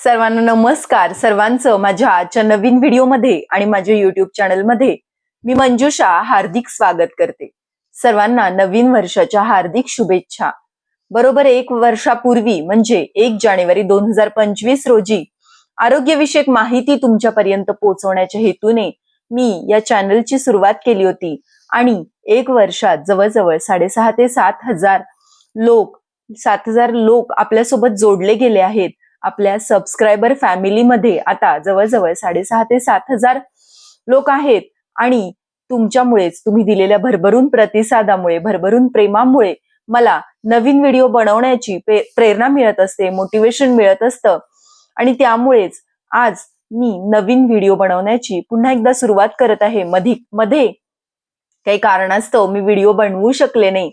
सर्वांना नमस्कार. सर्वांचं माझ्या आजच्या नवीन व्हिडिओमध्ये आणि माझ्या युट्यूब चॅनलमध्ये मी मंजुषा हार्दिक स्वागत करते. सर्वांना नवीन वर्षाच्या हार्दिक शुभेच्छा. बरोबर 1 वर्षापूर्वी म्हणजे 1 जानेवारी 2025 रोजी आरोग्यविषयक माहिती तुमच्यापर्यंत पोहोचवण्याच्या हेतूने मी या चॅनलची सुरुवात केली होती आणि 1 वर्षात जवळजवळ 6,500 ते 7,000 लोक आपल्यासोबत जोडले गेले आहेत. आपल्या सबस्क्रायबर फॅमिलीमध्ये आता जवळजवळ 6,500 ते 7,000 लोक आहेत आणि तुमच्यामुळेच, तुम्ही दिलेल्या भरभरून प्रतिसादामुळे, भरभरून प्रेमामुळे मला नवीन व्हिडिओ बनवण्याची प्रेरणा मिळत असते, मोटिवेशन मिळत असतं आणि त्यामुळेच आज मी नवीन व्हिडिओ बनवण्याची पुन्हा एकदा सुरुवात करत आहे. मध्ये काही कारणास्तव मी व्हिडिओ बनवू शकले नाही,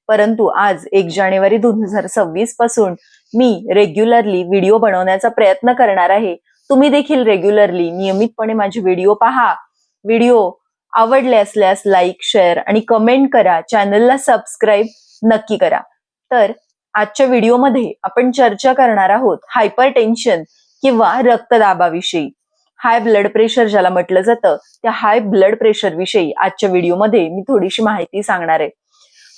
परंतु आज 1 जानेवारी 2026 पासून मी रेग्युलरली व्हिडिओ बनवण्याचा प्रयत्न करणार आहे. तुम्ही देखील रेग्युलरली नियमितपणे माझे व्हिडिओ पहा. व्हिडिओ आवडले असल्यास लाईक, शेअर आणि कमेंट करा. चॅनलला सबस्क्राईब नक्की करा. तर आजच्या व्हिडिओमध्ये आपण चर्चा करणार आहोत हायपरटेन्शन किंवा रक्तदाबाविषयी. हाय ब्लड प्रेशर ज्याला म्हटलं जातं, त्या हाय ब्लड प्रेशर विषयी आजच्या व्हिडिओमध्ये मी थोडीशी माहिती सांगणार आहे.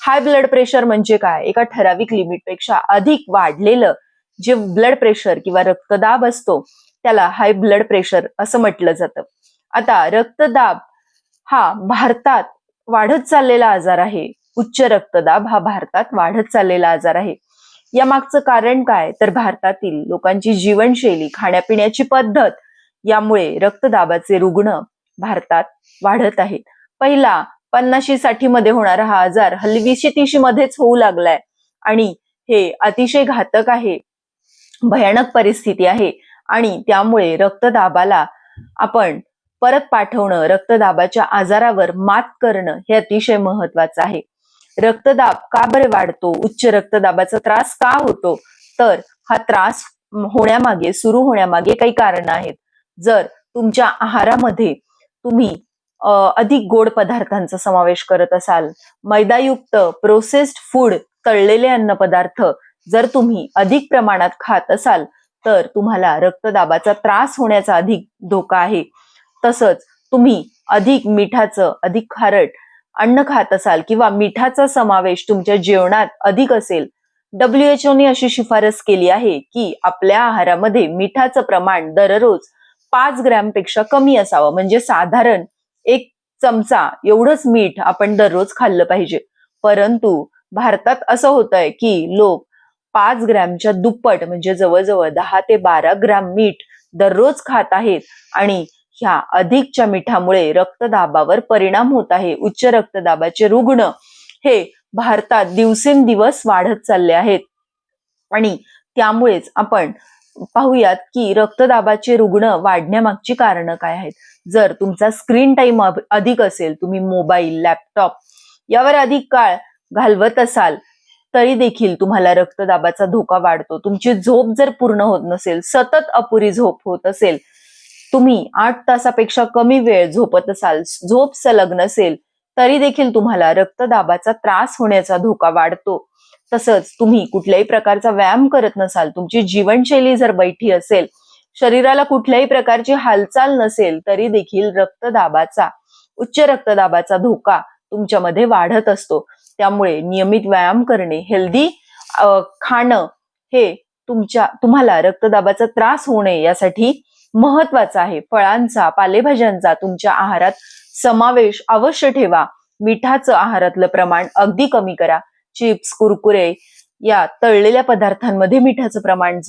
हाय ब्लड प्रेशर म्हणजे काय? एका ठराविक लिमिटपेक्षा अधिक वाढलेलं जे ब्लड प्रेशर किंवा रक्तदाब असतो त्याला हाय ब्लड प्रेशर असं म्हटलं जातं. आता रक्तदाब हा भारतात वाढत चाललेला आजार आहे. उच्च रक्तदाब हा भारतात वाढत चाललेला आजार आहे. या मागचं कारण काय? तर भारतातील लोकांची जीवनशैली, खाण्यापिण्याची पद्धत यामुळे रक्तदाबाचे रुग्ण भारतात वाढत आहेत. पहिला 50-60 मध्ये होणारा हा आजार हल्ली 20-30 मध्येच होऊ लागलाय आणि हे अतिशय घातक आहे, भयानक परिस्थिती आहे आणि त्यामुळे रक्तदाबाला आपण परत पाठवणं, रक्तदाबाच्या आजारावर मात करणं हे अतिशय महत्वाचं आहे. रक्तदाब का बरे वाढतो? उच्च रक्तदाबाचा त्रास का होतो? तर हा त्रास सुरू होण्यामागे काही कारणं आहेत. जर तुमच्या आहारामध्ये तुम्ही अधिक गोड पदार्थांचा समावेश करत असाल, मैदायुक्त प्रोसेस्ड फूड, तळलेले अन्नपदार्थ जर तुम्ही अधिक प्रमाणात खात असाल तर तुम्हाला रक्तदाबाचा त्रास होण्याचा अधिक धोका आहे. तसंच तुम्ही अधिक मिठाचं, अधिक खारट अन्न खात असाल किंवा मिठाचा समावेश तुमच्या जेवणात अधिक असेल, WHO ने अशी शिफारस केली आहे की आपल्या आहारामध्ये मिठाचं प्रमाण दररोज 5 ग्रॅमपेक्षा कमी असावं. म्हणजे साधारण 1 चमचा एवढंच मीठ आपण दररोज खाल्लं पाहिजे. परंतु भारतात असं होतंय की लोक 5 ग्रॅमच्या दुप्पट म्हणजे जवळजवळ 10 ते 12 ग्रॅम मीठ दररोज खात आहेत आणि ह्या अधिकच्या मिठामुळे रक्तदाबावर परिणाम होत आहे. उच्च रक्तदाबाचे रुग्ण हे भारतात दिवसेंदिवस वाढत चालले आहेत आणि त्यामुळेच आपण पाहूयात की रक्तदाबाचे रुग्ण वाढण्यामागची कारणं काय आहेत. जर तुमचा स्क्रीन टाइम अधिक असेल, तुम्ही मोबाईल, लॅपटॉप यावर अधिक काळ घालवत असाल तरी देखील तुम्हाला रक्तदाबाचा धोका वाढतो. तुमची झोप जर पूर्ण होत नसेल, सतत अपुरी झोप होत असेल, तुम्ही 8 तासापेक्षा कमी वेळ झोपत असाल, झोप सलग नसेल तरी देखील तुम्हाला रक्तदाबाचा त्रास होण्याचा धोका वाढतो. तसंच तुम्ही कुठल्याही प्रकारचा व्यायाम करत नसाल, तुमची जीवनशैली जर बैठी असेल, शरीराला कुठल्याही प्रकारची हालचाल नसेल तरी देखील उच्च रक्तदाबाचा धोका तुमच्यामध्ये वाढत असतो. त्यामुळे नियमित व्यायाम करणे, हेल्दी खाणं हे तुम्हाला रक्तदाबाचा त्रास होऊ नये यासाठी महत्वाचं आहे. फळांचा, पालेभाज्यांचा तुमच्या आहारात समावेश अवश्य ठेवा. मिठाचं आहारातलं प्रमाण अगदी कमी करा. चिप्स, कुरकुरे या तळलेल्या पदार्थांमध्ये मिठाचं प्रमाण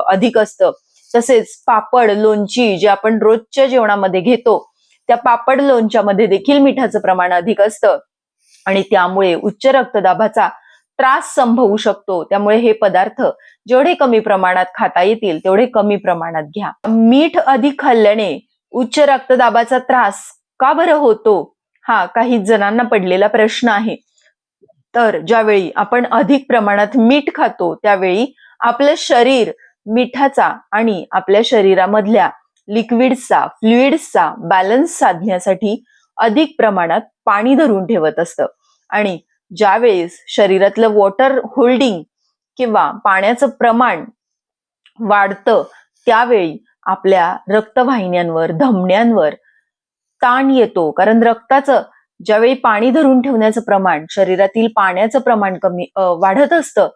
अधिक असतं. तसेच पापड, लोणची जे आपण रोजच्या जेवणामध्ये घेतो त्या पापड, लोणच्यामध्ये देखील मिठाचं प्रमाण अधिक असतं आणि त्यामुळे उच्च रक्तदाबाचा त्रास संभवू शकतो. त्यामुळे हे पदार्थ जेवढे कमी प्रमाणात खाता येतील तेवढे कमी प्रमाणात घ्या. मीठ अधिक खाल्ल्याने उच्च रक्तदाबाचा त्रास का बरं होतो? हा काही जणांना पडलेला प्रश्न आहे. तर ज्यावेळी आपण अधिक प्रमाणात मीठ खातो त्यावेळी आपलं शरीर मिठाचा आणि आपल्या शरीरामधल्या लिक्विड्सचा, फ्लुइड्सचा बॅलन्स साधण्यासाठी अधिक प्रमाणात पाणी धरून ठेवत असतं आणि ज्यावेळेस शरीरातलं वॉटर होल्डिंग किंवा पाण्याचं प्रमाण वाढतं त्यावेळी आपल्या रक्तवाहिन्यांवर, धमन्यांवर ताण येतो. कारण रक्ताचं ज्यावेळी पाणी धरून ठेवण्याचं प्रमाण, शरीरातील पाण्याचं प्रमाण वाढत असतं,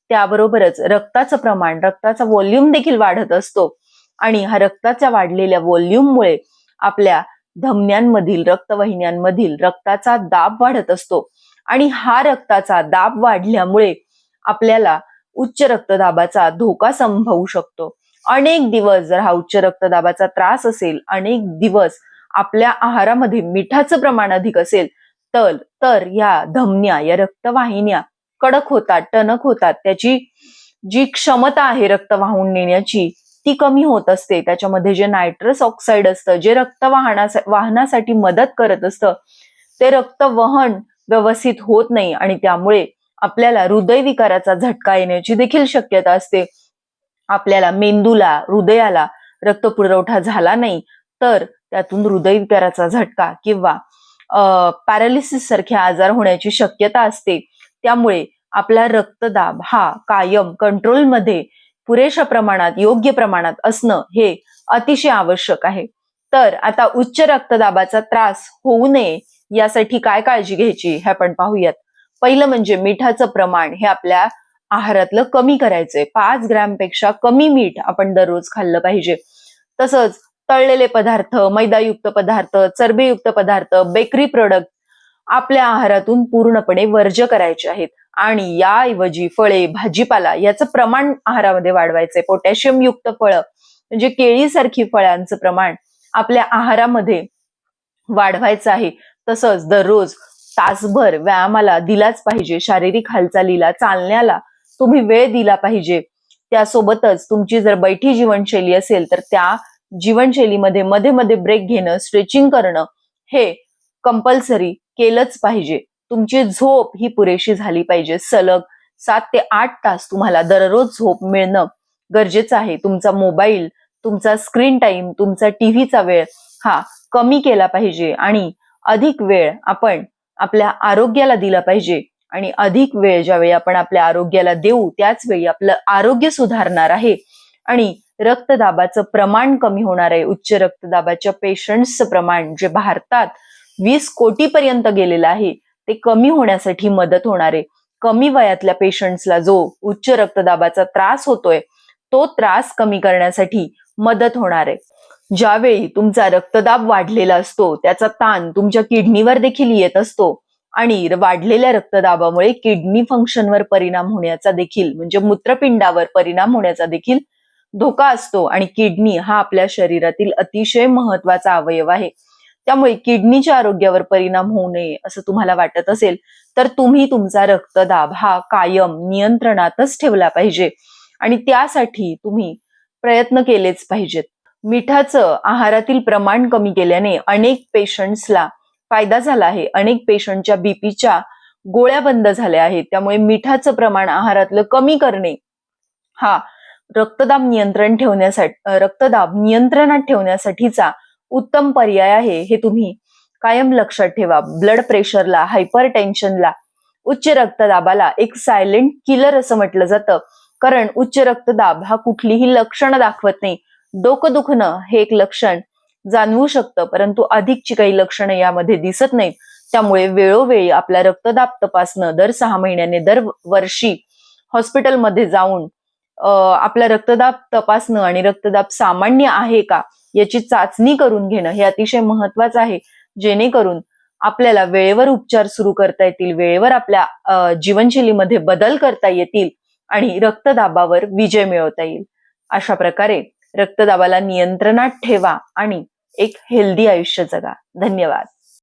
त्याबरोबरच रक्ताचं प्रमाण, रक्ताचा व्हॉल्यूम देखील वाढत असतो. आणि हा रक्ताच्या वाढलेल्या व्हॉल्यूममुळे आपल्या धमन्यांमधील, रक्तवाहिन्यांमधील रक्ताचा दाब वाढत असतो. आणि हा रक्ताचा दाब वाढल्यामुळे आपल्याला उच्च रक्तदाबाचा धोका संभवू शकतो. अनेक दिवस जर हा उच्च रक्तदाबाचा त्रास असेल, अनेक दिवस आपल्या आहारामध्ये मिठाचं प्रमाण अधिक असेल, तर या धमन्या, या रक्तवाहिन्या कडक होतात, टणक होतात. त्याची जी क्षमता आहे रक्त वाहून नेण्याची ती कमी होत असते. त्याच्यामध्ये जे नायट्रस ऑक्साईड असतं, जे रक्त वाहनासाठी मदत करत असतं, ते रक्त वहन व्यवस्थित होत नाही आणि त्यामुळे आपल्याला हृदयविकाराचा झटका येण्याची देखील शक्यता असते. आपल्याला मेंदूला, हृदयाला रक्तपुरवठा झाला नाही तर त्यातून हृदयविकाराचा झटका किंवा पॅरालिसिस सारखे आजार होण्याची शक्यता असते. त्यामुळे आपला रक्तदाब हा कायम कंट्रोलमध्ये पुरेशा प्रमाणात, योग्य प्रमाणात असणं हे अतिशय आवश्यक आहे. तर आता उच्च रक्तदाबाचा त्रास होऊ नये यासाठी काय काळजी घ्यायची हे आपण पाहूयात. पहिलं म्हणजे मिठाचं प्रमाण हे आपल्या आहारातलं कमी करायचंय. 5 ग्रॅमपेक्षा कमी मीठ आपण दररोज खाल्लं पाहिजे. तसंच तळलेले पदार्थ, मैदायुक्त पदार्थ, चरबीयुक्त पदार्थ, बेकरी प्रोडक्ट आपल्या आहारातून पूर्णपणे वर्ज्य करायचे आहेत. आणि याऐवजी फळे, भाजीपाला याचं प्रमाण आहारामध्ये वाढवायचंय. पोटॅशियम युक्त फळं म्हणजे केळीसारखी फळांचं प्रमाण आपल्या आहारामध्ये वाढवायचं आहे. तसंच दररोज तासभर व्यायामाला दिलाच पाहिजे. शारीरिक हालचालीला, चालण्याला तुम्ही वेळ दिला पाहिजे. त्यासोबतच तुमची जर बैठी जीवनशैली असेल तर त्या जीवनशैलीमध्ये मध्ये मध्ये ब्रेक घेणं, स्ट्रेचिंग करणं हे कंपल्सरी केलंच पाहिजे. तुमची झोप ही पुरेशी झाली पाहिजे. सलग 7 ते 8 तास तुम्हाला दररोज झोप मिळणं गरजेचं आहे. तुमचा मोबाईल, तुमचा स्क्रीन टाइम, तुमचा टीव्हीचा वेळ हा कमी केला पाहिजे आणि अधिक वेळ आपण आपल्या आरोग्याला दिला पाहिजे. आणि अधिक वेळ ज्यावेळी आपण आपल्या आरोग्याला देऊ त्याच वेळी आपलं आरोग्य सुधारणार आहे आणि रक्तदाबाचं प्रमाण कमी होणार आहे. उच्च रक्तदाबाच्या पेशंट्सचं प्रमाण जे भारतात 20 कोटीपर्यंत गेलेलं आहे ते कमी होण्यासाठी मदत होणार आहे. कमी वयातल्या पेशंट्सला जो उच्च रक्तदाबाचा त्रास होतोय तो त्रास कमी करण्यासाठी मदत होणार आहे. ज्यावेळी तुमचा रक्तदाब वाढलेला असतो त्याचा ताण तुमच्या किडनीवर देखील येत असतो आणि वाढलेल्या रक्तदाबामुळे किडनी फंक्शनवर परिणाम होण्याचा देखील, म्हणजे मूत्रपिंडावर परिणाम होण्याचा देखील धोका असतो. आणि किडनी हा आपल्या शरीरातील अतिशय महत्वाचा अवयव आहे. त्यामुळे किडनीच्या आरोग्यावर परिणाम होऊ नये असं तुम्हाला वाटत असेल तर तुम्ही तुमचा रक्तदाब हा कायम नियंत्रणातच ठेवला पाहिजे आणि त्यासाठी तुम्ही प्रयत्न केलेच पाहिजेत. मिठाचं आहारातील प्रमाण कमी केल्याने अनेक पेशंट्सला फायदा झाला आहे. अनेक पेशंटच्या बीपीच्या गोळ्या बंद झाल्या आहेत. त्यामुळे मिठाचं प्रमाण आहारातलं कमी करणे हा रक्तदाब नियंत्रणात ठेवण्यासाठीचा उत्तम पर्याय आहे. हे तुम्ही कायम लक्षात ठेवा. ब्लड प्रेशरला, हायपर टेन्शनला, उच्च रक्तदाबाला एक सायलेंट किलर असं म्हटलं जातं. कारण उच्च रक्तदाब हा कुठलीही लक्षणं दाखवत नाही. डोकं दुखणं हे एक लक्षण जाणवू शकतं परंतु अधिकची काही लक्षणं यामध्ये दिसत नाहीत. त्यामुळे वेळोवेळी आपला रक्तदाब तपासणं, दर 6 महिन्याने, दर वर्षी हॉस्पिटलमध्ये जाऊन आपला रक्तदाब तपासणं आणि रक्तदाब सामान्य आहे का याची चाचणी करून घेणं हे अतिशय महत्वाचं आहे. जेणेकरून आपल्याला वेळेवर उपचार सुरू करता येतील, वेळेवर आपल्या जीवनशैलीमध्ये बदल करता येतील आणि रक्तदाबावर विजय मिळवता येईल. अशा प्रकारे रक्तदाबाला नियंत्रणात ठेवा आणि एक हेल्दी आयुष्य जगा. धन्यवाद.